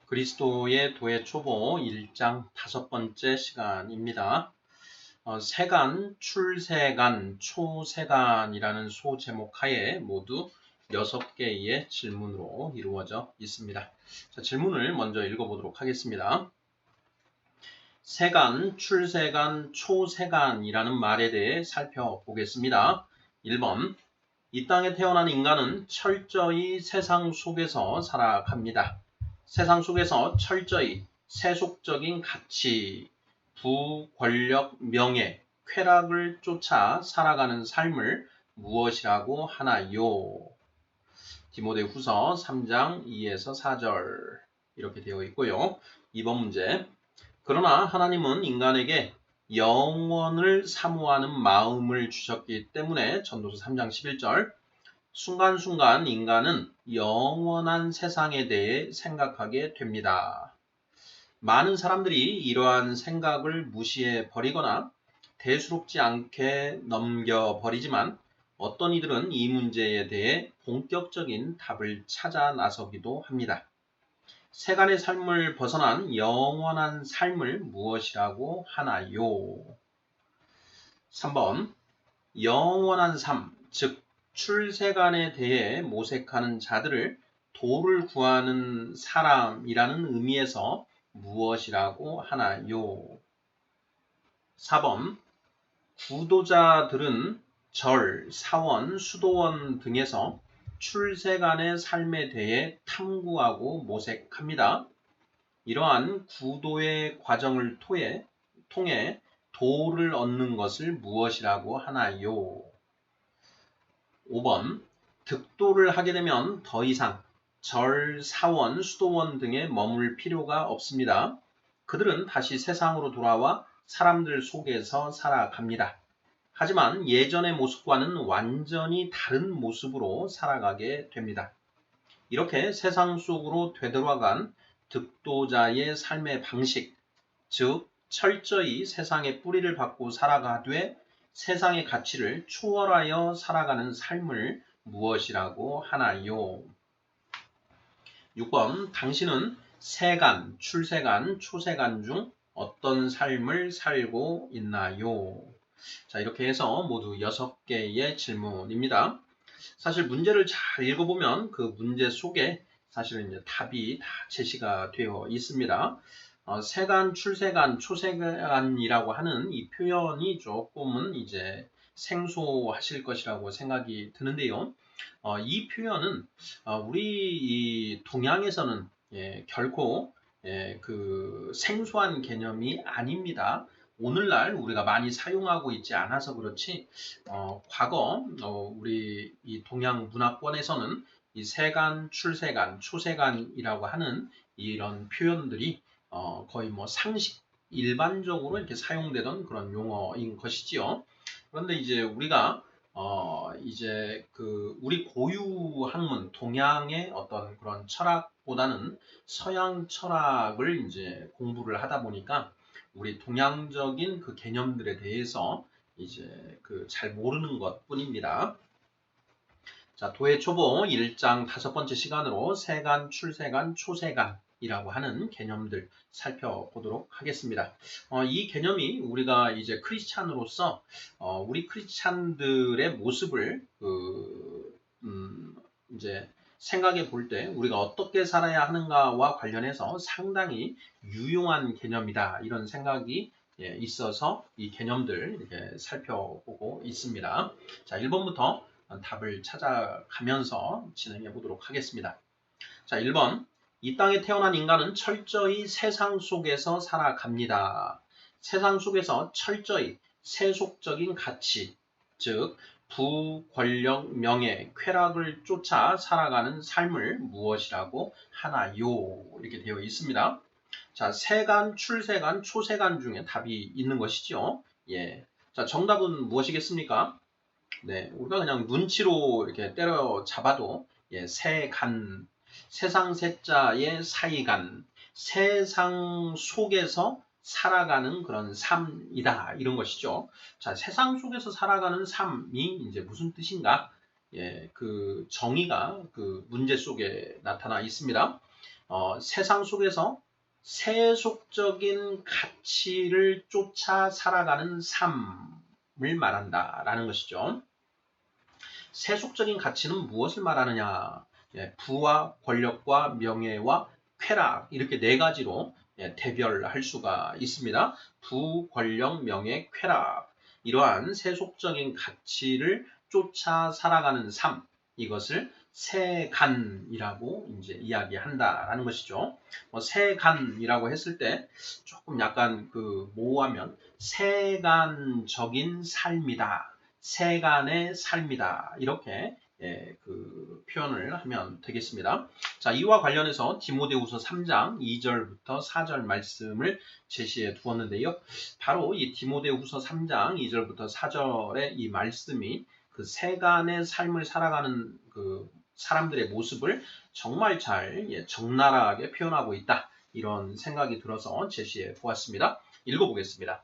그리스도의 도의 초보 1장 5번째 시간입니다. 세간, 출세간, 초세간이라는 소제목 하에 모두 6개의 질문으로 이루어져 있습니다. 자, 질문을 먼저 읽어보도록 하겠습니다. 세간, 출세간, 초세간이라는 말에 대해 살펴보겠습니다. 1번, 이 땅에 태어난 인간은 철저히 세상 속에서 살아갑니다. 세상 속에서 철저히 세속적인 가치, 부, 권력, 명예, 쾌락을 쫓아 살아가는 삶을 무엇이라고 하나요? 디모데후서 3장 2에서 4절 이렇게 되어 있고요. 2번 문제. 그러나 하나님은 인간에게 영원을 사모하는 마음을 주셨기 때문에 전도서 3장 11절 순간순간 인간은 영원한 세상에 대해 생각하게 됩니다. 많은 사람들이 이러한 생각을 무시해 버리거나 대수롭지 않게 넘겨버리지만 어떤 이들은 이 문제에 대해 본격적인 답을 찾아 나서기도 합니다. 세간의 삶을 벗어난 영원한 삶을 무엇이라고 하나요? 3번 영원한 삶, 즉 출세간에 대해 모색하는 자들을 도를 구하는 사람이라는 의미에서 무엇이라고 하나요? 4번 구도자들은 절, 사원, 수도원 등에서 출세간의 삶에 대해 탐구하고 모색합니다. 이러한 구도의 과정을 통해 도를 얻는 것을 무엇이라고 하나요? 5번 득도를 하게 되면 더 이상 절, 사원, 수도원 등에 머물 필요가 없습니다. 그들은 다시 세상으로 돌아와 사람들 속에서 살아갑니다. 하지만 예전의 모습과는 완전히 다른 모습으로 살아가게 됩니다. 이렇게 세상 속으로 되돌아간 득도자의 삶의 방식, 즉 철저히 세상의 뿌리를 받고 살아가되 세상의 가치를 초월하여 살아가는 삶을 무엇이라고 하나요? 6번 당신은 세간, 출세간, 초세간 중 어떤 삶을 살고 있나요? 자, 이렇게 해서 모두 6개의 질문입니다. 사실 문제를 잘 읽어보면 그 문제 속에 사실은 이제 답이 다 제시가 되어 있습니다. 세간, 출세간, 초세간이라고 하는 이 표현이 조금은 이제 생소하실 것이라고 생각이 드는데요. 이 표현은 우리 이 동양에서는 결코 그 생소한 개념이 아닙니다. 오늘날 우리가 많이 사용하고 있지 않아서 그렇지 과거 우리 이 동양 문화권에서는 이 세간, 출세간, 초세간이라고 하는 이런 표현들이 거의 뭐 상식 일반적으로 이렇게 사용되던 그런 용어인 것이지요. 그런데 이제 우리가 이제 그 우리 고유 학문 동양의 어떤 그런 철학보다는 서양 철학을 이제 공부를 하다 보니까 우리 동양적인 그 개념들에 대해서 이제 그 잘 모르는 것 뿐입니다. 자, 도의 초보 1장 5번째 시간으로 세간, 출세간, 초세간이라고 하는 개념들 살펴보도록 하겠습니다. 이 개념이 우리가 이제 크리스찬으로서 우리 크리스찬들의 모습을 이제 생각해 볼 때 우리가 어떻게 살아야 하는가와 관련해서 상당히 유용한 개념이다. 이런 생각이 있어서 이 개념들 이렇게 살펴보고 있습니다. 자, 1번부터 답을 찾아가면서 진행해 보도록 하겠습니다. 자, 1번. 이 땅에 태어난 인간은 철저히 세상 속에서 살아갑니다. 세상 속에서 철저히 세속적인 가치, 즉 부, 권력, 명예, 쾌락을 쫓아 살아가는 삶을 무엇이라고 하나요? 이렇게 되어 있습니다. 자, 세간, 출세간, 초세간 중에 답이 있는 것이죠. 예. 자, 정답은 무엇이겠습니까? 네, 우리가 그냥 눈치로 이렇게 때려잡아도 세간, 세상 세자의 사이간, 세상 속에서 살아가는 그런 삶이다 이런 것이죠. 자, 세상 속에서 살아가는 삶이 이제 무슨 뜻인가? 그 정의가 그 문제 속에 나타나 있습니다. 세상 속에서 세속적인 가치를 쫓아 살아가는 삶을 말한다라는 것이죠. 세속적인 가치는 무엇을 말하느냐? 부와 권력과 명예와 쾌락 이렇게 네 가지로 대별할 수가 있습니다. 부, 권력, 명예, 쾌락 이러한 세속적인 가치를 쫓아 살아가는 삶 이것을 세간이라고 이제 이야기한다라는 것이죠. 세간이라고 했을 때 조금 약간 모호하면 세간적인 삶이다. 세간의 삶이다. 이렇게 표현을 하면 되겠습니다. 자, 이와 관련해서 디모데후서 3장 2절부터 4절 말씀을 제시해 두었는데요. 바로 이 디모데후서 3장 2절부터 4절의 이 말씀이 그 세간의 삶을 살아가는 그 사람들의 모습을 정말 잘 적나라하게 표현하고 있다. 이런 생각이 들어서 제시해 보았습니다. 읽어보겠습니다.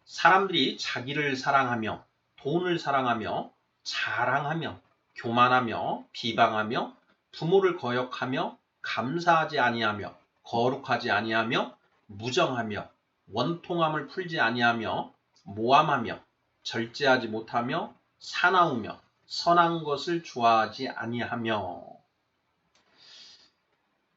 사람들이 자기를 사랑하며 돈을 사랑하며 자랑하며 교만하며 비방하며 부모를 거역하며 감사하지 아니하며 거룩하지 아니하며 무정하며 원통함을 풀지 아니하며 모함하며 절제하지 못하며 사나우며 선한 것을 좋아하지 아니하며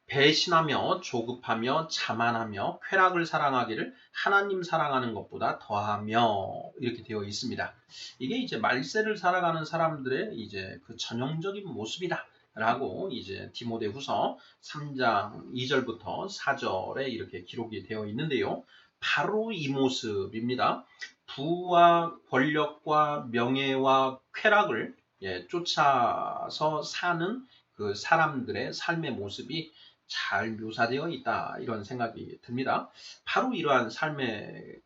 배신하며 조급하며 자만하며 쾌락을 사랑하기를 하나님 사랑하는 것보다 더하며 이렇게 되어 있습니다. 이게 이제 말세를 살아가는 사람들의 이제 그 전형적인 모습이다. 라고 이제 디모데후서 3장 2절부터 4절에 이렇게 기록이 되어 있는데요. 바로 이 모습입니다. 부와 권력과 명예와 쾌락을 쫓아서 사는 그 사람들의 삶의 모습이 잘 묘사되어 있다 이런 생각이 듭니다. 바로 이러한 삶에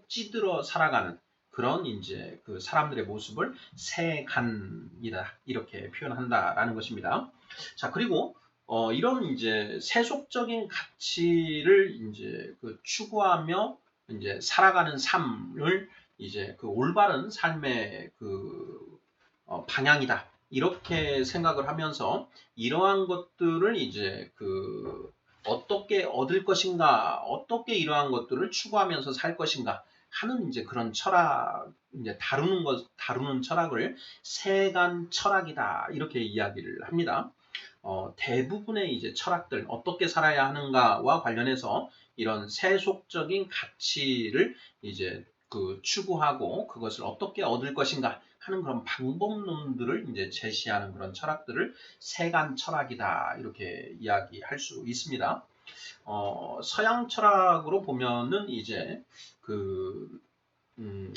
찌들어 살아가는 그런 이제 그 사람들의 모습을 세간이다 이렇게 표현한다라는 것입니다. 자, 그리고 이런 이제 세속적인 가치를 이제 추구하며 이제 살아가는 삶을 이제 올바른 삶의 방향이다. 이렇게 생각을 하면서 이러한 것들을 이제 어떻게 얻을 것인가, 어떻게 이러한 것들을 추구하면서 살 것인가 하는 이제 그런 철학, 이제 다루는 철학을 세간 철학이다. 이렇게 이야기를 합니다. 대부분의 이제 철학들, 어떻게 살아야 하는가와 관련해서 이런 세속적인 가치를 이제 추구하고 그것을 어떻게 얻을 것인가 하는 그런 방법론들을 이제 제시하는 그런 철학들을 세간 철학이다 이렇게 이야기할 수 있습니다. 서양 철학으로 보면은 이제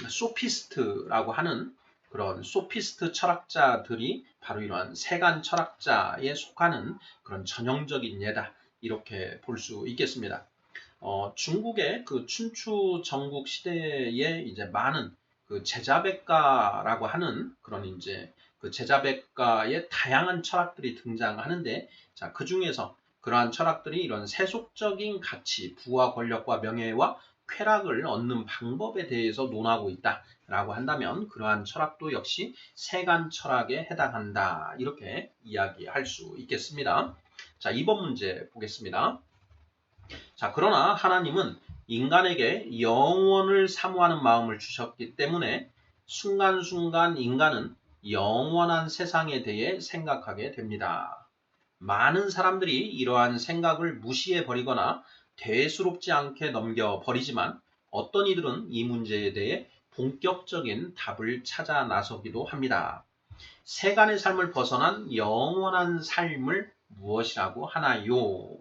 소피스트라고 하는 그런 소피스트 철학자들이 바로 이러한 세간 철학자에 속하는 그런 전형적인 예다 이렇게 볼 수 있겠습니다. 중국의 춘추 전국 시대에 이제 많은 제자백가라고 하는 그런 이제 제자백가의 다양한 철학들이 등장하는데, 자, 그 중에서 그러한 철학들이 이런 세속적인 가치, 부와 권력과 명예와 쾌락을 얻는 방법에 대해서 논하고 있다라고 한다면 그러한 철학도 역시 세간 철학에 해당한다 이렇게 이야기할 수 있겠습니다. 자, 2번 문제 보겠습니다. 자, 그러나 하나님은 인간에게 영원을 사모하는 마음을 주셨기 때문에 순간순간 인간은 영원한 세상에 대해 생각하게 됩니다. 많은 사람들이 이러한 생각을 무시해 버리거나 대수롭지 않게 넘겨버리지만 어떤 이들은 이 문제에 대해 본격적인 답을 찾아 나서기도 합니다. 세간의 삶을 벗어난 영원한 삶을 무엇이라고 하나요?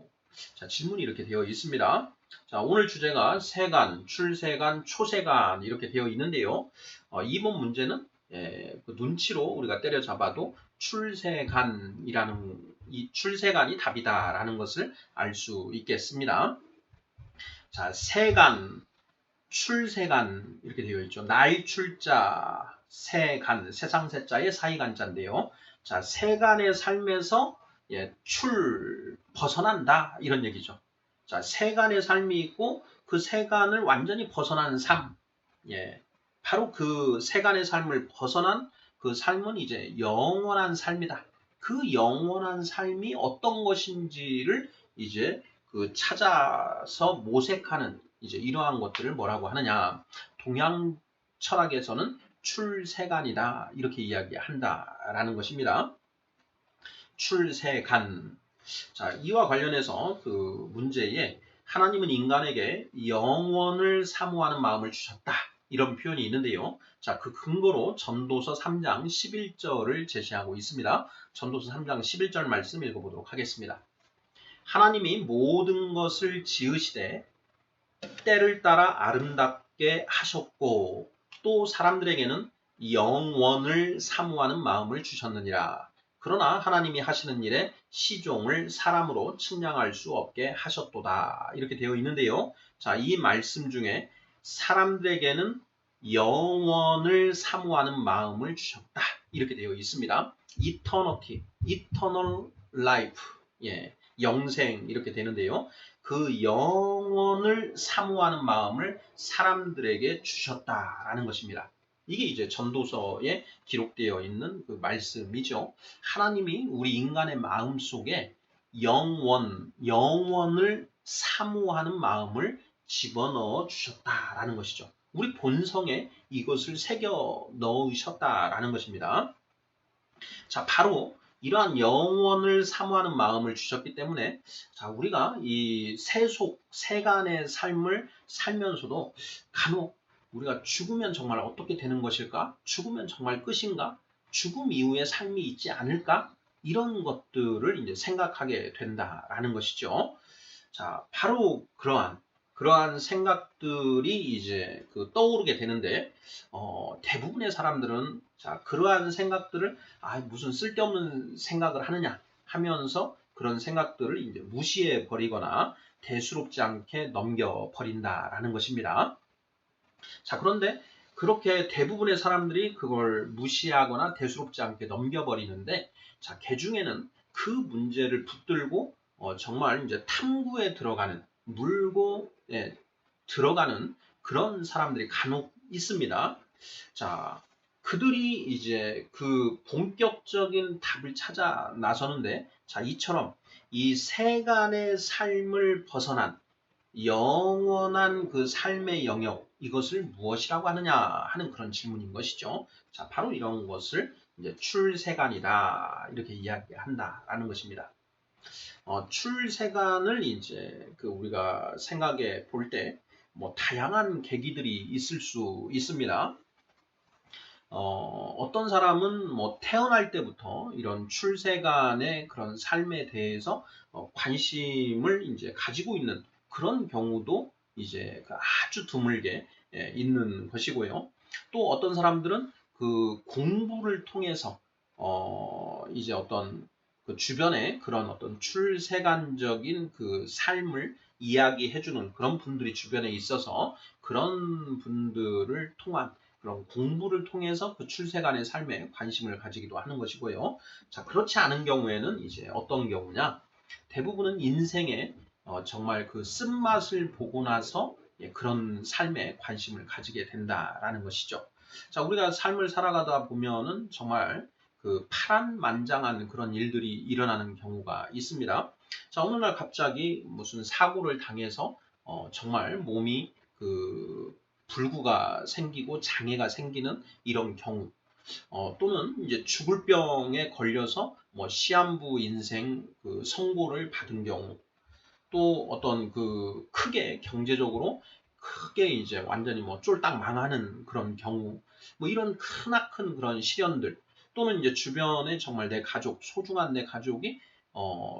자, 질문이 이렇게 되어 있습니다. 자, 오늘 주제가 세간, 출세간, 초세간 이렇게 되어 있는데요. 이번 문제는 눈치로 우리가 때려잡아도 출세간이라는 이 출세간이 답이다라는 것을 알 수 있겠습니다. 자, 세간, 출세간 이렇게 되어 있죠. 날 출자, 세간, 세상 세자의 사이간자인데요. 자, 세간의 삶에서 벗어난다 이런 얘기죠. 자, 세간의 삶이 있고 그 세간을 완전히 벗어난 삶, 바로 그 세간의 삶을 벗어난 그 삶은 이제 영원한 삶이다. 그 영원한 삶이 어떤 것인지를 이제 그 찾아서 모색하는 이제 이러한 것들을 뭐라고 하느냐. 동양 철학에서는 출세간이다 이렇게 이야기한다라는 것입니다. 출세간. 자, 이와 관련해서 그 문제에 하나님은 인간에게 영원을 사모하는 마음을 주셨다. 이런 표현이 있는데요. 자, 그 근거로 전도서 3장 11절을 제시하고 있습니다. 전도서 3장 11절 말씀 읽어보도록 하겠습니다. 하나님이 모든 것을 지으시되 때를 따라 아름답게 하셨고 또 사람들에게는 영원을 사모하는 마음을 주셨느니라. 그러나 하나님이 하시는 일에 시종을 사람으로 측량할 수 없게 하셨도다. 이렇게 되어 있는데요. 자, 이 말씀 중에 사람들에게는 영원을 사모하는 마음을 주셨다. 이렇게 되어 있습니다. eternity, eternal life, 예, 영생 이렇게 되는데요. 그 영원을 사모하는 마음을 사람들에게 주셨다라는 것입니다. 이게 이제 전도서에 기록되어 있는 그 말씀이죠. 하나님이 우리 인간의 마음 속에 영원을 사모하는 마음을 집어넣어 주셨다라는 것이죠. 우리 본성에 이것을 새겨 넣으셨다라는 것입니다. 자, 바로 이러한 영원을 사모하는 마음을 주셨기 때문에 자, 우리가 이 세간의 삶을 살면서도 간혹 우리가 죽으면 정말 어떻게 되는 것일까? 죽으면 정말 끝인가? 죽음 이후에 삶이 있지 않을까? 이런 것들을 이제 생각하게 된다라는 것이죠. 자, 바로 그러한 생각들이 이제 그 떠오르게 되는데, 대부분의 사람들은 자, 그러한 생각들을 무슨 쓸데없는 생각을 하느냐 하면서 그런 생각들을 이제 무시해 버리거나 대수롭지 않게 넘겨 버린다라는 것입니다. 자, 그런데 그렇게 대부분의 사람들이 그걸 무시하거나 대수롭지 않게 넘겨버리는데, 자, 개중에는 그 문제를 붙들고 정말 이제 탐구에 들어가는, 물고 들어가는 그런 사람들이 간혹 있습니다. 자, 그들이 이제 그 본격적인 답을 찾아 나서는데, 자, 이처럼 이 세간의 삶을 벗어난 영원한 그 삶의 영역, 이것을 무엇이라고 하느냐 하는 그런 질문인 것이죠. 자, 바로 이런 것을 이제 출세간이다 이렇게 이야기한다라는 것입니다. 출세간을 이제 그 우리가 생각해 볼 때 뭐 다양한 계기들이 있을 수 있습니다. 어떤 사람은 뭐 태어날 때부터 이런 출세간의 그런 삶에 대해서 관심을 이제 가지고 있는 그런 경우도 이제 아주 드물게 있는 것이고요. 또 어떤 사람들은 그 공부를 통해서 이제 어떤 그 주변에 그런 어떤 출세간적인 그 삶을 이야기해주는 그런 분들이 주변에 있어서 그런 분들을 통한 그런 공부를 통해서 그 출세간의 삶에 관심을 가지기도 하는 것이고요. 자, 그렇지 않은 경우에는 이제 어떤 경우냐? 대부분은 인생에 정말 그 쓴맛을 보고 나서 그런 삶에 관심을 가지게 된다라는 것이죠. 자, 우리가 삶을 살아가다 보면은 정말 그 파란만장한 그런 일들이 일어나는 경우가 있습니다. 자, 어느 날 갑자기 무슨 사고를 당해서 정말 몸이 그 불구가 생기고 장애가 생기는 이런 경우, 또는 이제 죽을 병에 걸려서 뭐 시한부 인생 그 선고를 받은 경우, 또 어떤 그 크게 경제적으로 크게 이제 완전히 뭐 쫄딱 망하는 그런 경우, 뭐 이런 크나큰 그런 시련들, 또는 이제 주변에 정말 내 가족, 소중한 내 가족이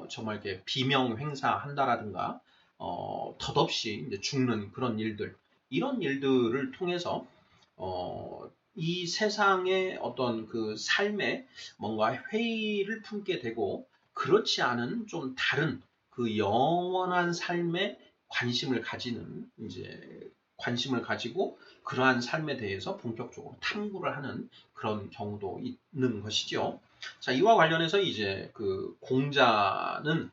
정말 이렇게 비명 행사한다라든가 덧없이 이제 죽는 그런 일들, 이런 일들을 통해서 이 세상의 어떤 그 삶에 뭔가 회의를 품게 되고, 그렇지 않은 좀 다른 그 영원한 삶에 관심을 가지고 그러한 삶에 대해서 본격적으로 탐구를 하는 그런 경우도 있는 것이죠. 자, 이와 관련해서 이제 그 공자는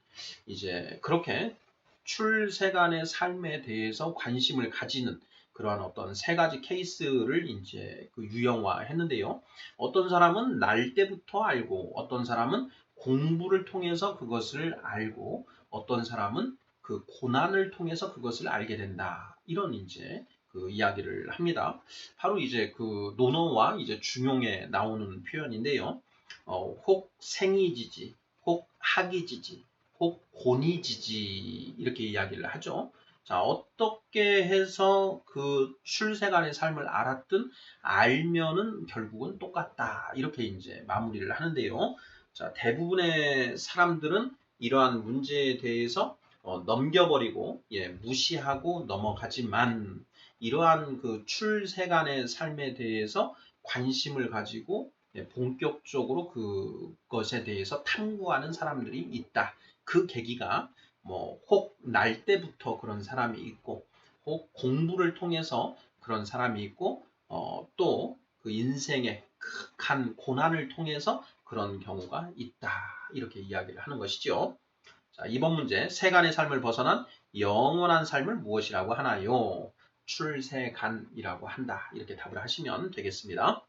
이제 그렇게 출세간의 삶에 대해서 관심을 가지는 그러한 어떤 세 가지 케이스를 이제 그 유형화했는데요. 어떤 사람은 날 때부터 알고, 어떤 사람은 공부를 통해서 그것을 알고 어떤 사람은 그 고난을 통해서 그것을 알게 된다. 이런 이제 그 이야기를 합니다. 바로 이제 그 논어와 이제 중용에 나오는 표현인데요. 혹 생이지지, 혹 학이지지, 혹 곤이지지 이렇게 이야기를 하죠. 자, 어떻게 해서 그 출세간의 삶을 알았든 알면은 결국은 똑같다. 이렇게 이제 마무리를 하는데요. 자, 대부분의 사람들은 이러한 문제에 대해서 넘겨버리고 무시하고 넘어가지만 이러한 그 출세간의 삶에 대해서 관심을 가지고 본격적으로 그것에 대해서 탐구하는 사람들이 있다. 그 계기가 뭐 혹 날 때부터 그런 사람이 있고 혹 공부를 통해서 그런 사람이 있고 또 그 인생의 극한 고난을 통해서 그런 경우가 있다. 이렇게 이야기를 하는 것이죠. 자, 이번 문제. 세간의 삶을 벗어난 영원한 삶을 무엇이라고 하나요? 출세간이라고 한다. 이렇게 답을 하시면 되겠습니다.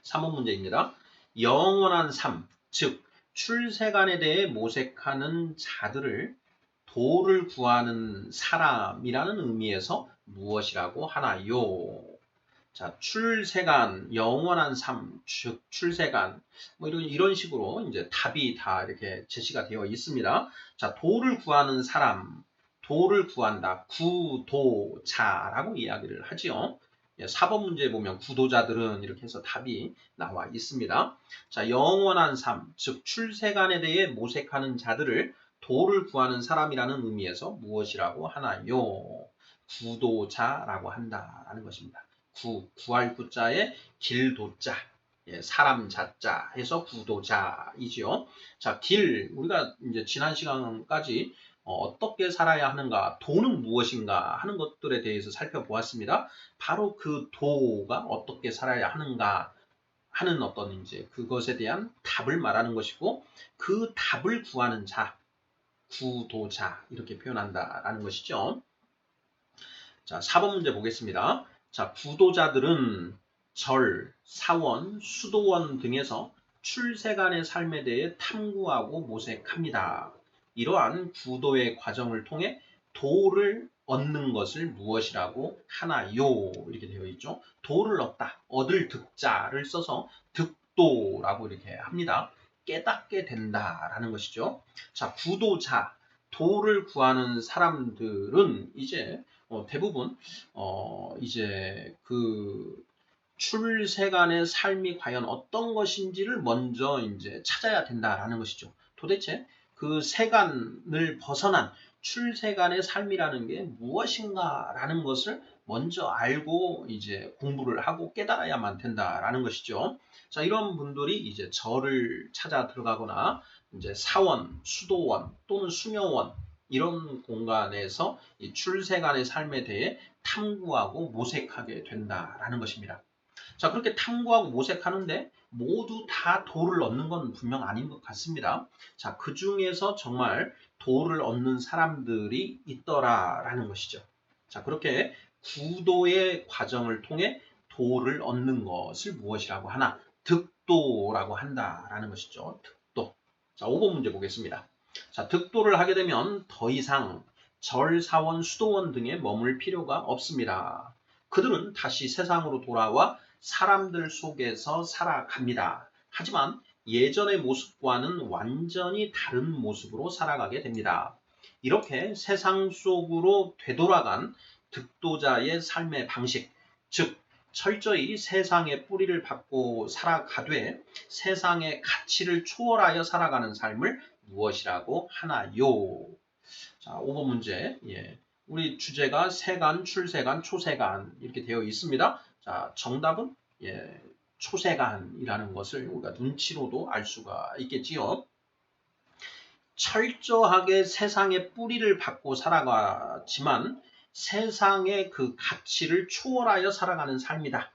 3번 문제입니다. 영원한 삶, 즉 출세간에 대해 모색하는 자들을 도를 구하는 사람이라는 의미에서 무엇이라고 하나요? 자, 출세간, 영원한 삶, 즉 출세간, 뭐 이런 식으로 이제 답이 다 이렇게 제시가 되어 있습니다. 자, 도를 구하는 사람, 도를 구한다, 구도자라고 이야기를 하지요. 4번 문제에 보면 구도자들은 이렇게 해서 답이 나와 있습니다. 자, 영원한 삶, 즉 출세간에 대해 모색하는 자들을 도를 구하는 사람이라는 의미에서 무엇이라고 하나요? 구도자라고 한다라는 것입니다. 구할 구자에 길도자, 사람 자자 해서 구도자이지요. 자, 우리가 이제 지난 시간까지 어떻게 살아야 하는가, 도는 무엇인가 하는 것들에 대해서 살펴보았습니다. 바로 그 도가 어떻게 살아야 하는가 하는 어떤 이제 그것에 대한 답을 말하는 것이고 그 답을 구하는 자, 구도자 이렇게 표현한다라는 것이죠. 자, 4번 문제 보겠습니다. 자, 구도자들은 절, 사원, 수도원 등에서 출세간의 삶에 대해 탐구하고 모색합니다. 이러한 구도의 과정을 통해 도를 얻는 것을 무엇이라고 하나요? 이렇게 되어 있죠. 도를 얻다, 얻을 득자를 써서 득도라고 이렇게 합니다. 깨닫게 된다라는 것이죠. 자, 구도자, 도를 구하는 사람들은 이제 대부분 이제 그 출세간의 삶이 과연 어떤 것인지를 먼저 이제 찾아야 된다라는 것이죠. 도대체 그 세간을 벗어난 출세간의 삶이라는 게 무엇인가라는 것을 먼저 알고 이제 공부를 하고 깨달아야만 된다라는 것이죠. 자, 이런 분들이 이제 절을 찾아 들어가거나 이제 사원, 수도원 또는 수녀원 이런 공간에서 이 출세간의 삶에 대해 탐구하고 모색하게 된다라는 것입니다. 자, 그렇게 탐구하고 모색하는데 모두 다 도를 얻는 건 분명 아닌 것 같습니다. 자, 그 중에서 정말 도를 얻는 사람들이 있더라라는 것이죠. 자, 그렇게 구도의 과정을 통해 도를 얻는 것을 무엇이라고 하나? 득도라고 한다라는 것이죠. 득도. 자, 5번 문제 보겠습니다. 자, 득도를 하게 되면 더 이상 절, 사원, 수도원 등에 머물 필요가 없습니다. 그들은 다시 세상으로 돌아와 사람들 속에서 살아갑니다. 하지만 예전의 모습과는 완전히 다른 모습으로 살아가게 됩니다. 이렇게 세상 속으로 되돌아간 득도자의 삶의 방식, 즉 철저히 세상의 뿌리를 받고 살아가되 세상의 가치를 초월하여 살아가는 삶을 무엇이라고 하나요? 자, 5번 문제. 우리 주제가 세간, 출세간, 초세간 이렇게 되어 있습니다. 자, 정답은 초세간이라는 것을 우리가 눈치로도 알 수가 있겠지요. 철저하게 세상의 뿌리를 받고 살아가지만 세상의 그 가치를 초월하여 살아가는 삶이다.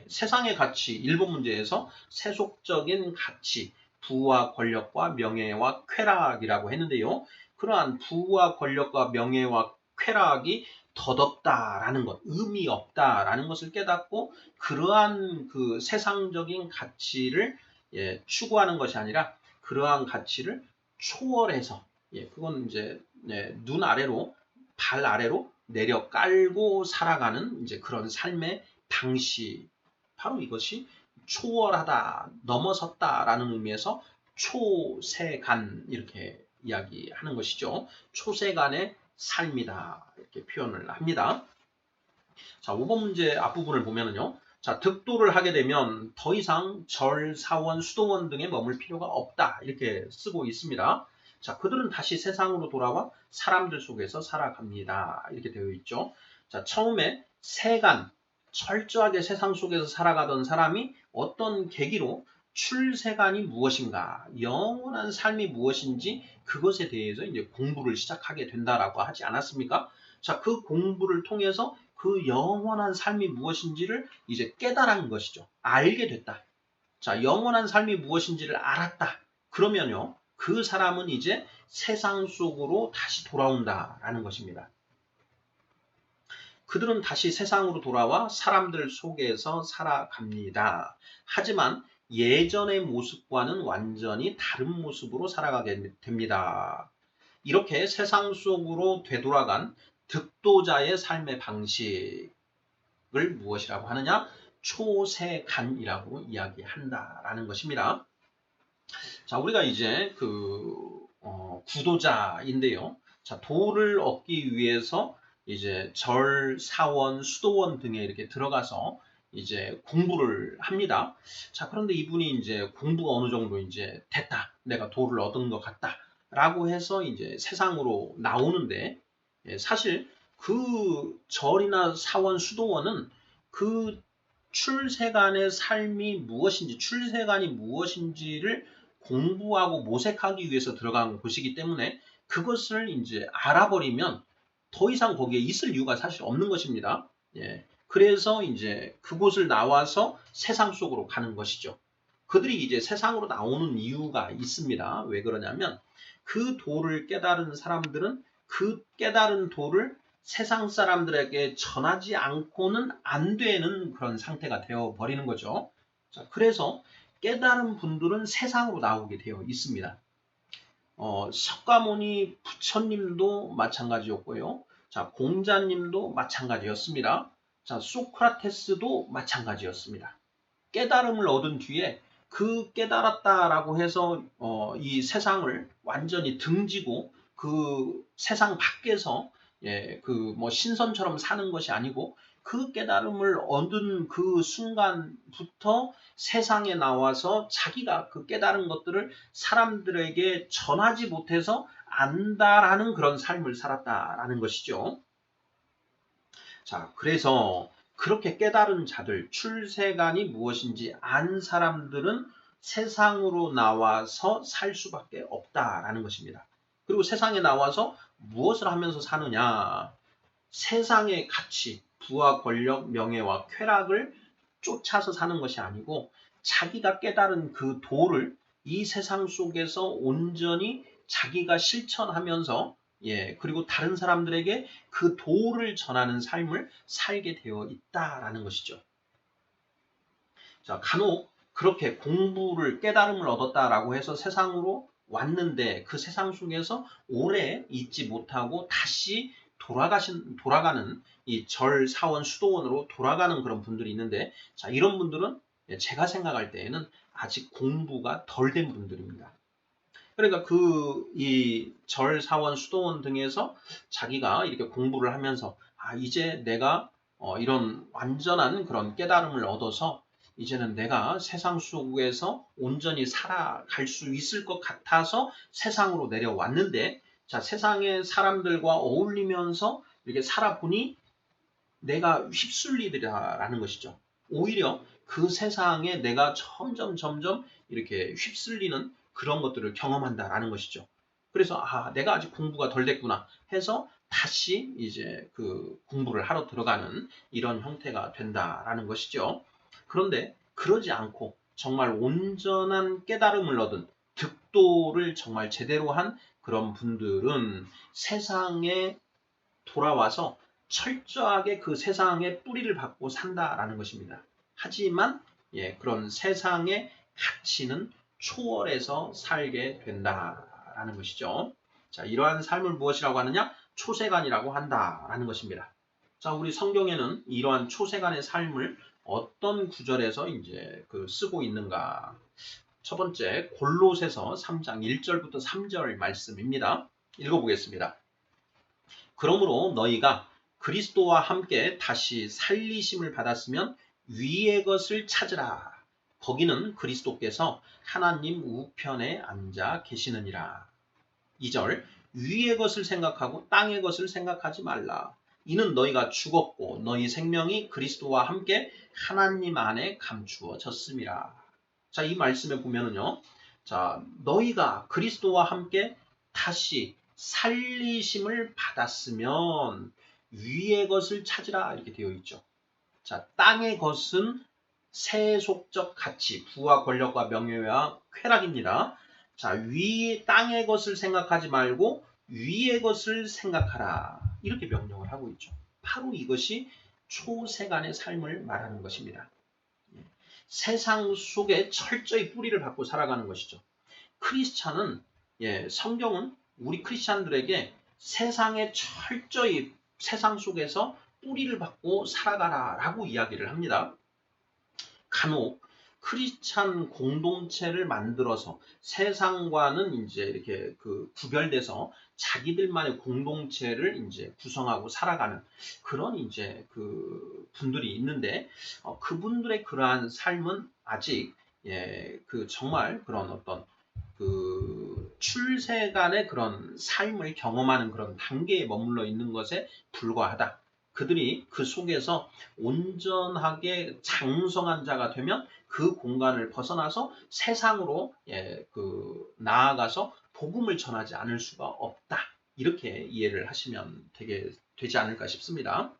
세상의 가치, 1번 문제에서 세속적인 가치, 부와 권력과 명예와 쾌락이라고 했는데요. 그러한 부와 권력과 명예와 쾌락이 덧없다라는 것, 의미 없다라는 것을 깨닫고 그러한 그 세상적인 가치를 추구하는 것이 아니라 그러한 가치를 초월해서 그건 이제 눈 아래로 발 아래로 내려 깔고 살아가는 이제 그런 삶의 방식 바로 이것이 초월하다 넘어섰다라는 의미에서 초세간 이렇게 이야기하는 것이죠. 초세간의 삶이다 이렇게 표현을 합니다. 자, 5번 문제 앞부분을 보면은요. 자, 득도를 하게 되면 더 이상 절, 사원, 수도원 등에 머물 필요가 없다. 이렇게 쓰고 있습니다. 자, 그들은 다시 세상으로 돌아와 사람들 속에서 살아갑니다. 이렇게 되어 있죠. 자, 처음에 세간, 철저하게 세상 속에서 살아가던 사람이 어떤 계기로 출세간이 무엇인가, 영원한 삶이 무엇인지 그것에 대해서 이제 공부를 시작하게 된다라고 하지 않았습니까? 자, 그 공부를 통해서 그 영원한 삶이 무엇인지를 이제 깨달은 것이죠. 알게 됐다. 자, 영원한 삶이 무엇인지를 알았다. 그러면요, 그 사람은 이제 세상 속으로 다시 돌아온다라는 것입니다. 그들은 다시 세상으로 돌아와 사람들 속에서 살아갑니다. 하지만 예전의 모습과는 완전히 다른 모습으로 살아가게 됩니다. 이렇게 세상 속으로 되돌아간 득도자의 삶의 방식을 무엇이라고 하느냐? 초세간이라고 이야기한다라는 것입니다. 자, 우리가 이제 구도자인데요. 자, 도를 얻기 위해서 이제 절, 사원, 수도원 등에 이렇게 들어가서 이제 공부를 합니다. 자, 그런데 이분이 이제 공부가 어느 정도 이제 됐다. 내가 도를 얻은 것 같다. 라고 해서 이제 세상으로 나오는데, 사실 그 절이나 사원, 수도원은 그 출세간의 삶이 무엇인지, 출세간이 무엇인지를 공부하고 모색하기 위해서 들어간 곳이기 때문에 그것을 이제 알아버리면 더 이상 거기에 있을 이유가 사실 없는 것입니다. 그래서 이제 그곳을 나와서 세상 속으로 가는 것이죠. 그들이 이제 세상으로 나오는 이유가 있습니다. 왜 그러냐면 그 도를 깨달은 사람들은 그 깨달은 도를 세상 사람들에게 전하지 않고는 안 되는 그런 상태가 되어 버리는 거죠. 자, 그래서 깨달은 분들은 세상으로 나오게 되어 있습니다. 석가모니 부처님도 마찬가지였고요. 자, 공자님도 마찬가지였습니다. 자, 소크라테스도 마찬가지였습니다. 깨달음을 얻은 뒤에 그 깨달았다라고 해서 이 세상을 완전히 등지고 그 세상 밖에서 신선처럼 사는 것이 아니고 그 깨달음을 얻은 그 순간부터 세상에 나와서 자기가 그 깨달은 것들을 사람들에게 전하지 못해서 안다라는 그런 삶을 살았다라는 것이죠. 자, 그래서 그렇게 깨달은 자들, 출세간이 무엇인지 안 사람들은 세상으로 나와서 살 수밖에 없다라는 것입니다. 그리고 세상에 나와서 무엇을 하면서 사느냐? 세상의 가치, 부와 권력, 명예와 쾌락을 쫓아서 사는 것이 아니고 자기가 깨달은 그 도를 이 세상 속에서 온전히 자기가 실천하면서 그리고 다른 사람들에게 그 도를 전하는 삶을 살게 되어 있다라는 것이죠. 자, 간혹 그렇게 공부를 깨달음을 얻었다라고 해서 세상으로 왔는데 그 세상 속에서 오래 있지 못하고 다시 돌아가는 이 절, 사원, 수도원으로 돌아가는 그런 분들이 있는데 자, 이런 분들은 제가 생각할 때에는 아직 공부가 덜 된 분들입니다. 그러니까 이 절, 사원, 수도원 등에서 자기가 이렇게 공부를 하면서 이제 내가 이런 완전한 그런 깨달음을 얻어서 이제는 내가 세상 속에서 온전히 살아갈 수 있을 것 같아서 세상으로 내려왔는데 자, 세상의 사람들과 어울리면서 이렇게 살아보니 내가 휩쓸리더라라는 것이죠. 오히려 그 세상에 내가 점점 이렇게 휩쓸리는 그런 것들을 경험한다라는 것이죠. 그래서 내가 아직 공부가 덜 됐구나 해서 다시 이제 그 공부를 하러 들어가는 이런 형태가 된다라는 것이죠. 그런데 그러지 않고 정말 온전한 깨달음을 얻은 득도를 정말 제대로 한 그런 분들은 세상에 돌아와서 철저하게 그 세상의 뿌리를 받고 산다라는 것입니다. 하지만 그런 세상의 가치는 초월해서 살게 된다라는 것이죠. 자, 이러한 삶을 무엇이라고 하느냐? 초세간이라고 한다라는 것입니다. 자, 우리 성경에는 이러한 초세간의 삶을 어떤 구절에서 이제 쓰고 있는가? 첫 번째, 골로새서 3장 1절부터 3절 말씀입니다. 읽어보겠습니다. 그러므로 너희가 그리스도와 함께 다시 살리심을 받았으면 위의 것을 찾으라. 거기는 그리스도께서 하나님 우편에 앉아 계시느니라. 2절, 위의 것을 생각하고 땅의 것을 생각하지 말라. 이는 너희가 죽었고 너희 생명이 그리스도와 함께 하나님 안에 감추어졌음이라. 자, 이 말씀에 보면은요. 자, 너희가 그리스도와 함께 다시 살리심을 받았으면 위의 것을 찾으라 이렇게 되어 있죠. 자, 땅의 것은 세속적 가치, 부와 권력과 명예와 쾌락입니다. 자, 땅의 것을 생각하지 말고 위의 것을 생각하라. 이렇게 명령을 하고 있죠. 바로 이것이 초세간의 삶을 말하는 것입니다. 세상 속에 철저히 뿌리를 박고 살아가는 것이죠. 크리스찬은 성경은 우리 크리스찬들에게 세상에 철저히 세상 속에서 뿌리를 박고 살아가라라고 이야기를 합니다. 간혹 크리스찬 공동체를 만들어서 세상과는 이제 이렇게 구별돼서 자기들만의 공동체를 이제 구성하고 살아가는 그런 이제 분들이 있는데 그분들의 그러한 삶은 아직 정말 그런 어떤 출세간의 그런 삶을 경험하는 그런 단계에 머물러 있는 것에 불과하다. 그들이 그 속에서 온전하게 장성한 자가 되면 그 공간을 벗어나서 세상으로 나아가서 복음을 전하지 않을 수가 없다. 이렇게 이해를 하시면 되지 않을까 싶습니다.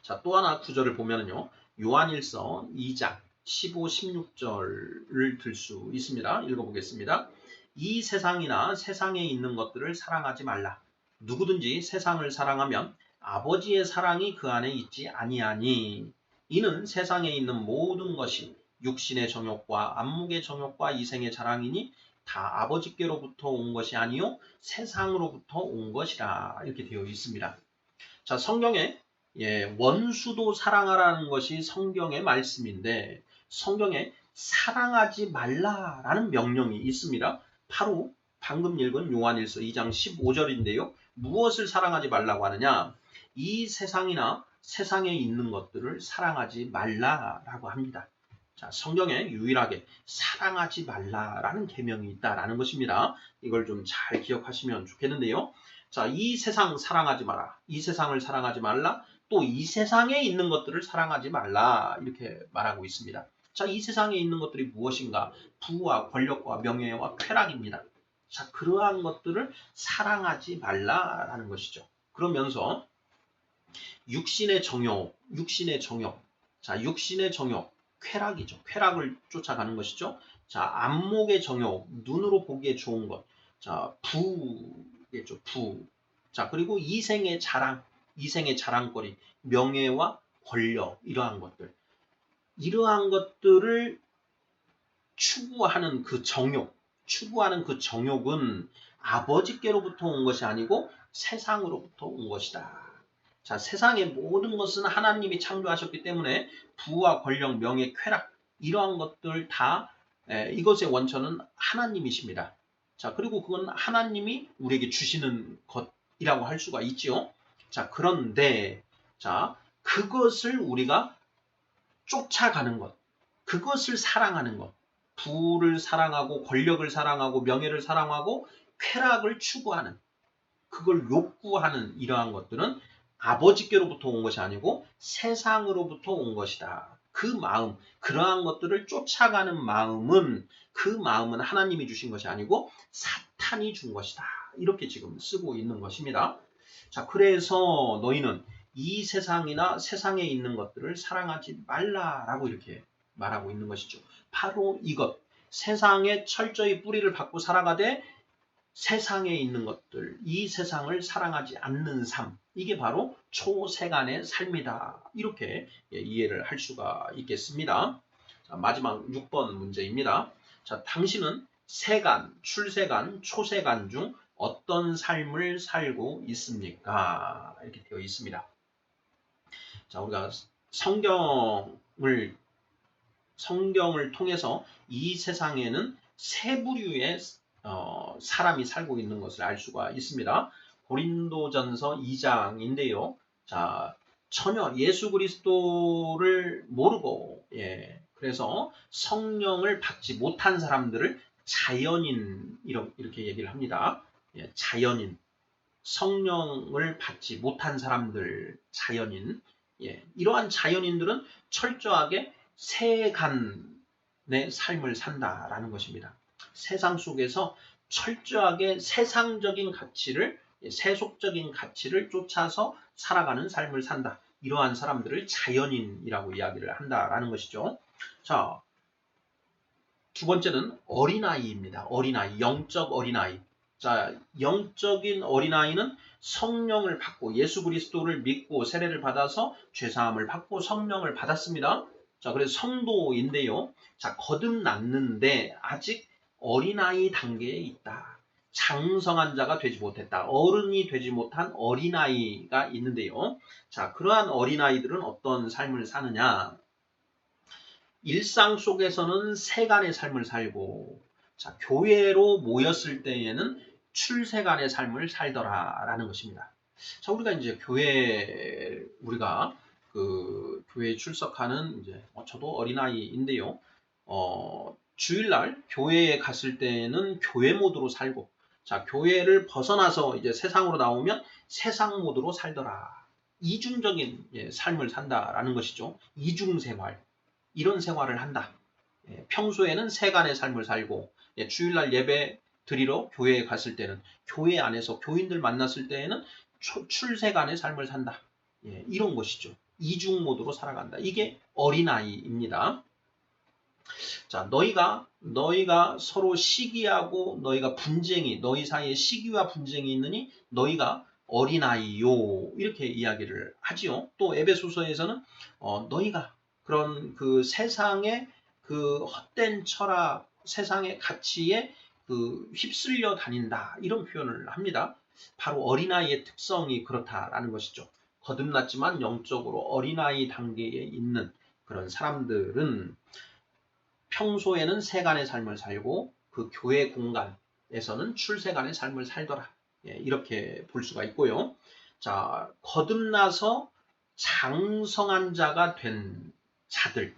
자, 또 하나 구절을 보면요. 요한일서 2장 15, 16절을 들 수 있습니다. 읽어보겠습니다. 이 세상이나 세상에 있는 것들을 사랑하지 말라. 누구든지 세상을 사랑하면 아버지의 사랑이 그 안에 있지 아니하니. 이는 세상에 있는 모든 것이 육신의 정욕과 안목의 정욕과 이생의 자랑이니 다 아버지께로부터 온 것이 아니요 세상으로부터 온 것이라. 이렇게 되어 있습니다. 자, 성경에 원수도 사랑하라는 것이 성경의 말씀인데 성경에 사랑하지 말라라는 명령이 있습니다. 바로 방금 읽은 요한일서 2장 15절인데요. 무엇을 사랑하지 말라고 하느냐? 이 세상이나 세상에 있는 것들을 사랑하지 말라라고 합니다. 자, 성경에 유일하게 사랑하지 말라라는 계명이 있다라는 것입니다. 이걸 좀 잘 기억하시면 좋겠는데요. 자, 이 세상 사랑하지 마라. 이 세상을 사랑하지 말라. 또 이 세상에 있는 것들을 사랑하지 말라. 이렇게 말하고 있습니다. 자, 이 세상에 있는 것들이 무엇인가? 부와 권력과 명예와 쾌락입니다. 자, 그러한 것들을 사랑하지 말라라는 것이죠. 그러면서 육신의 정욕. 자, 육신의 정욕, 쾌락이죠. 쾌락을 쫓아가는 것이죠. 자, 안목의 정욕, 눈으로 보기에 좋은 것. 자, 부겠죠. 부. 자, 그리고 이생의 자랑거리, 명예와 권력, 이러한 것들을 추구하는 그 정욕은 아버지께로부터 온 것이 아니고 세상으로부터 온 것이다. 자, 세상의 모든 것은 하나님이 창조하셨기 때문에 부와 권력, 명예, 쾌락 이러한 것들 다 이것의 원천은 하나님이십니다. 자, 그리고 그건 하나님이 우리에게 주시는 것이라고 할 수가 있지요. 자, 그런데 자, 그것을 우리가 쫓아가는 것, 그것을 사랑하는 것, 부를 사랑하고 권력을 사랑하고 명예를 사랑하고 쾌락을 추구하는, 그걸 욕구하는 이러한 것들은 아버지께로부터 온 것이 아니고 세상으로부터 온 것이다. 그 마음, 그러한 것들을 쫓아가는 그 마음은 하나님이 주신 것이 아니고 사탄이 준 것이다. 이렇게 지금 쓰고 있는 것입니다. 자, 그래서 너희는 이 세상이나 세상에 있는 것들을 사랑하지 말라라고 이렇게 말하고 있는 것이죠. 바로 이것, 세상에 철저히 뿌리를 박고 살아가되 세상에 있는 것들, 이 세상을 사랑하지 않는 삶, 이게 바로 초세간의 삶이다. 이렇게 이해를 할 수가 있겠습니다. 자, 마지막 6번 문제입니다. 자, 당신은 세간, 출세간, 초세간 중 어떤 삶을 살고 있습니까? 이렇게 되어 있습니다. 자, 우리가 성경을 통해서 이 세상에는 세 부류의 사람이 살고 있는 것을 알 수가 있습니다. 고린도전서 2장인데요. 자, 전혀 예수 그리스도를 모르고, 그래서 성령을 받지 못한 사람들을 자연인, 이렇게 얘기를 합니다. 자연인. 성령을 받지 못한 사람들, 자연인. 이러한 자연인들은 철저하게 세간의 삶을 산다라는 것입니다. 세상 속에서 철저하게 세상적인 가치를, 세속적인 가치를 쫓아서 살아가는 삶을 산다. 이러한 사람들을 자연인이라고 이야기를 한다라는 것이죠. 자, 두 번째는 어린아이입니다. 어린아이, 영적 어린아이. 자, 영적인 어린아이는 성령을 받고 예수 그리스도를 믿고 세례를 받아서 죄사함을 받고 성령을 받았습니다. 자, 그래서 성도인데요. 자, 거듭났는데 아직 어린아이 단계에 있다. 장성한 자가 되지 못했다. 어른이 되지 못한 어린아이가 있는데요. 자, 그러한 어린아이들은 어떤 삶을 사느냐? 일상 속에서는 세간의 삶을 살고, 자, 교회로 모였을 때에는 출세간의 삶을 살더라라는 것입니다. 자, 우리가 이제 우리가 교회에 출석하는 저도 어린아이인데요. 주일날 교회에 갔을 때는 교회 모드로 살고, 자, 교회를 벗어나서 이제 세상으로 나오면 세상 모드로 살더라. 이중적인 삶을 산다라는 것이죠. 이중생활. 이런 생활을 한다. 평소에는 세간의 삶을 살고, 주일날 예배 드리러 교회에 갔을 때는 교회 안에서 교인들 만났을 때에는 출세간의 삶을 산다. 이런 것이죠. 이중 모드로 살아간다. 이게 어린아이입니다. 자, 너희가 서로 시기하고 너희가 너희 사이에 시기와 분쟁이 있느니 너희가 어린아이요. 이렇게 이야기를 하지요. 또 에베소서에서는 너희가 그런 그 세상의 그 헛된 철학, 세상의 가치에 휩쓸려 다닌다. 이런 표현을 합니다. 바로 어린아이의 특성이 그렇다라는 것이죠. 거듭났지만 영적으로 어린아이 단계에 있는 그런 사람들은 평소에는 세간의 삶을 살고 그 교회 공간에서는 출세간의 삶을 살더라. 이렇게 볼 수가 있고요. 자, 거듭나서 장성한 자가 된 자들.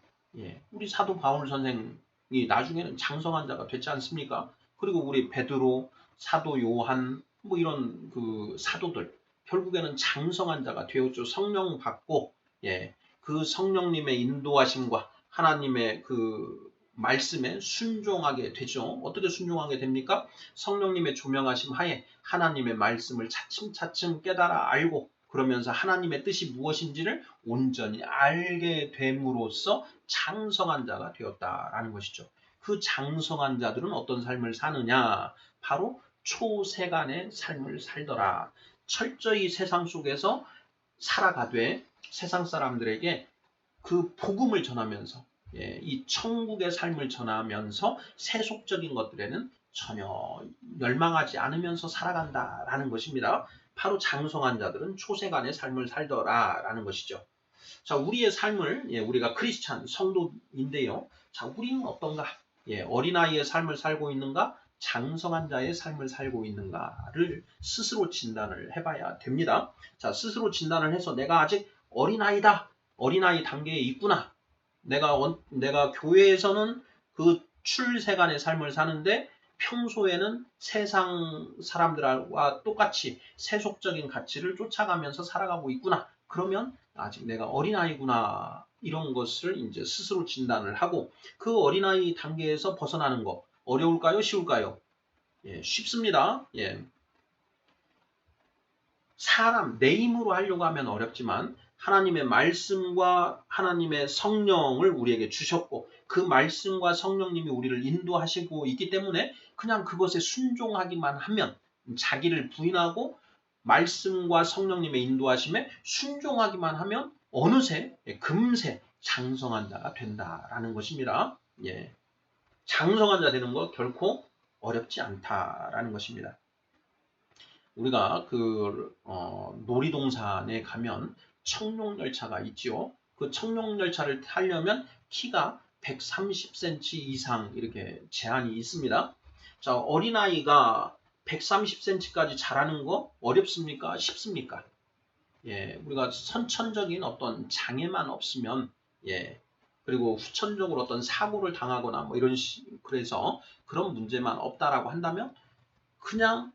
우리 사도 바울 선생이 나중에는 장성한 자가 됐지 않습니까? 그리고 우리 베드로, 사도 요한, 뭐 이런 그 사도들. 결국에는 장성한 자가 되었죠. 성령 받고, 그 성령님의 인도하심과 하나님의 그 말씀에 순종하게 되죠. 어떻게 순종하게 됩니까? 성령님의 조명하심 하에 하나님의 말씀을 차츰차츰 깨달아 알고 그러면서 하나님의 뜻이 무엇인지를 온전히 알게 됨으로써 장성한 자가 되었다라는 것이죠. 그 장성한 자들은 어떤 삶을 사느냐? 바로 초세간의 삶을 살더라. 철저히 세상 속에서 살아가되 세상 사람들에게 그 복음을 전하면서 이 천국의 삶을 전하면서 세속적인 것들에는 전혀 멸망하지 않으면서 살아간다라는 것입니다. 바로 장성한 자들은 초세간의 삶을 살더라라는 것이죠. 자, 우리의 삶을 우리가 크리스찬 성도인데요. 자, 우리는 어떤가? 어린아이의 삶을 살고 있는가? 장성한 자의 삶을 살고 있는가를 스스로 진단을 해봐야 됩니다. 자, 스스로 진단을 해서 내가 아직 어린아이다. 어린아이 단계에 있구나. 내가 교회에서는 그 출세간의 삶을 사는데 평소에는 세상 사람들과 똑같이 세속적인 가치를 쫓아가면서 살아가고 있구나. 그러면 아직 내가 어린아이구나. 이런 것을 이제 스스로 진단을 하고 그 어린아이 단계에서 벗어나는 거 어려울까요? 쉬울까요? 쉽습니다. 사람, 내 힘으로 하려고 하면 어렵지만 하나님의 말씀과 하나님의 성령을 우리에게 주셨고 그 말씀과 성령님이 우리를 인도하시고 있기 때문에 그냥 그것에 순종하기만 하면 자기를 부인하고 말씀과 성령님의 인도하심에 순종하기만 하면 어느새 금세 장성한 자가 된다라는 것입니다. 장성한 자 되는 거 결코 어렵지 않다라는 것입니다. 우리가 놀이동산에 가면 청룡열차가 있지요. 그 청룡열차를 타려면 키가 130cm 이상 이렇게 제한이 있습니다. 자, 어린아이가 130cm까지 자라는 거 어렵습니까? 쉽습니까? 예, 우리가 선천적인 어떤 장애만 없으면, 예, 그리고 후천적으로 어떤 사고를 당하거나 뭐 그래서 그런 문제만 없다라고 한다면 그냥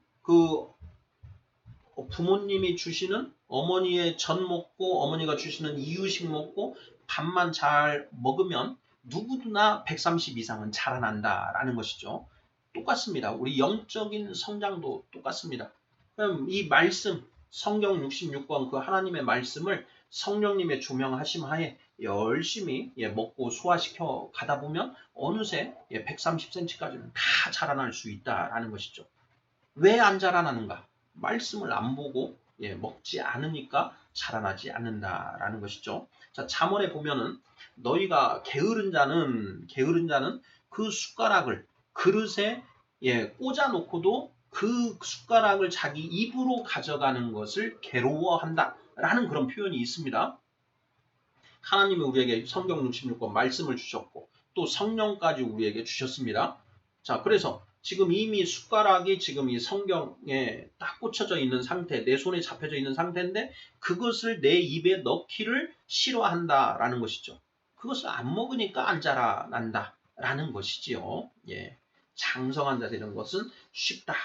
부모님이 주시는 어머니의 전 먹고 어머니가 주시는 이유식 먹고 밥만 잘 먹으면 누구나 130 이상은 자라난다라는 것이죠. 똑같습니다. 우리 영적인 성장도 똑같습니다. 그럼 이 말씀, 성경 66권 그 하나님의 말씀을 성령님의 조명하심 하에 열심히 먹고 소화시켜 가다 보면 어느새 130cm까지는 다 자라날 수 있다라는 것이죠. 왜 안 자라나는가? 말씀을 안 보고 먹지 않으니까 자라나지 않는다라는 것이죠. 자, 잠언에 보면은 너희가 게으른 자는 그 숟가락을 그릇에 꽂아 놓고도 그 숟가락을 자기 입으로 가져가는 것을 괴로워한다라는 그런 표현이 있습니다. 하나님이 우리에게 성경 66권 말씀을 주셨고 또 성령까지 우리에게 주셨습니다. 자, 그래서 지금 이미 숟가락이 지금 이 성경에 딱 꽂혀져 있는 상태, 내 손에 잡혀져 있는 상태인데 그것을 내 입에 넣기를 싫어한다라는 것이죠. 그것을 안 먹으니까 안 자라난다라는 것이지요. 예. 장성한 자 되는 것은 쉽다.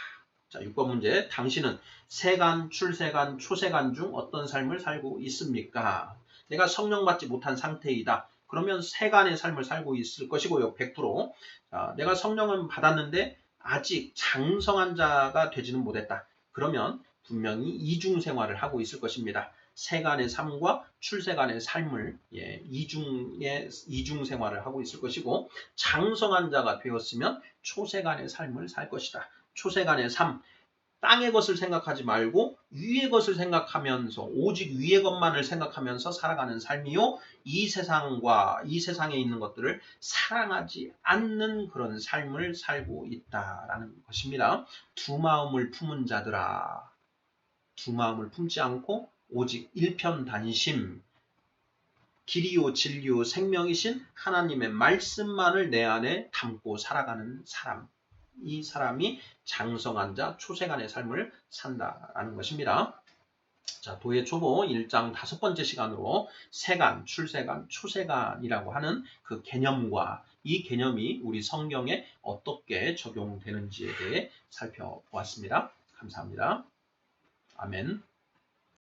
자, 6번 문제. 당신은 세간, 출세간, 초세간 중 어떤 삶을 살고 있습니까? 내가 성령 받지 못한 상태이다. 그러면 세간의 삶을 살고 있을 것이고요. 100%. 자, 내가 성령은 받았는데 아직 장성한 자가 되지는 못했다. 그러면 분명히 이중 생활을 하고 있을 것입니다. 세간의 삶과 출세간의 삶을 이중 생활을 하고 있을 것이고 장성한 자가 되었으면 초세간의 삶을 살 것이다. 초세간의 삶, 땅의 것을 생각하지 말고 위의 것을 생각하면서 오직 위의 것만을 생각하면서 살아가는 삶이요. 이 세상에 있는 것들을 사랑하지 않는 그런 삶을 살고 있다라는 것입니다. 두 마음을 품은 자들아. 두 마음을 품지 않고 오직 일편단심 길이요 진리요 생명이신 하나님의 말씀만을 내 안에 담고 살아가는 사람. 이 사람이 장성한 자, 초세간의 삶을 산다라는 것입니다. 자, 도의 초보 1장 5번째 시간으로 세간, 출세간, 초세간이라고 하는 그 개념과 이 개념이 우리 성경에 어떻게 적용되는지에 대해 살펴보았습니다. 감사합니다. 아멘.